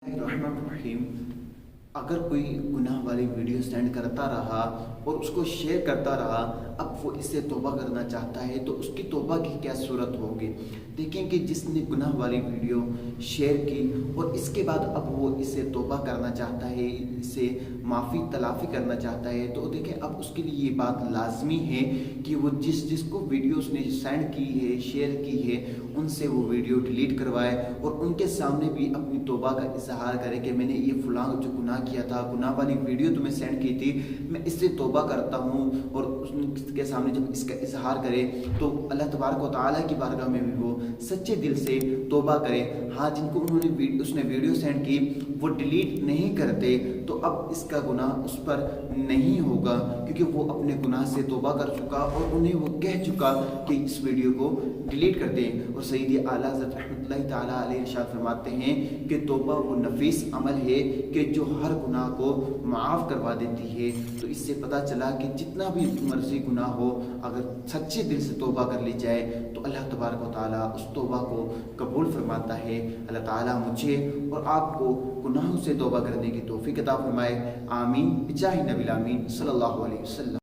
रहीम। अगर कोई गुनाह वाली वीडियो सेंड करता रहा और उसको शेयर करता रहा, अब वो इससे तौबा करना चाहता है तो उसकी तौबा की क्या सूरत होगी। देखें कि जिसने गुनाह वाली वीडियो शेयर की और इसके बाद अब वो इससे तौबा करना चाहता है, इससे माफ़ी तलाफ़ी करना चाहता है, तो देखें अब उसके लिए ये बात लाजमी है कि वो जिसको वीडियो उसने सेंड की है, शेयर की है, उनसे वो वीडियो डिलीट करवाए और उनके सामने भी अपनी तौबा का इजहार करे कि मैंने ये फ़लाँ जो गुनाह किया था, गुनाह वाली वीडियो तुम्हें सेंड की थी, मैं इससे तौबा करता हूँ। और उसके सामने जब इसका इजहार करे तो अल्लाह तबारक व तआला की बारगाह में भी वो सच्चे दिल से तौबा करे। हाँ, जिनको उसने वीडियो सेंड की वो डिलीट नहीं करते तो अब इसका गुनाह उस पर नहीं होगा, क्योंकि वो अपने गुनाह से तौबा कर चुका और उन्हें वो कह चुका कि इस वीडियो को डिलीट कर दें। और सैयद आला हज़रत रहमतुल्लाहि तआला अलैहि इरशाद फरमाते हैं कि तौबा वो नफीस अमल है कि जो हर गुनाह को माफ़ करवा देती है। तो इससे पता चला कि जितना भी मर्जी गुनाह हो, अगर सच्चे दिल से तौबा कर ली जाए तो अल्लाह तबारक व तआला उस तौबा को कबूल फरमाता है। अल्लाह ताला मुझे और आपको गुनाहों से तौबा करने की तौफीक अता फरमाए। आमीन बिजाहि नबिल आमीन सल्लल्लाहु अलैहि वसल्लम।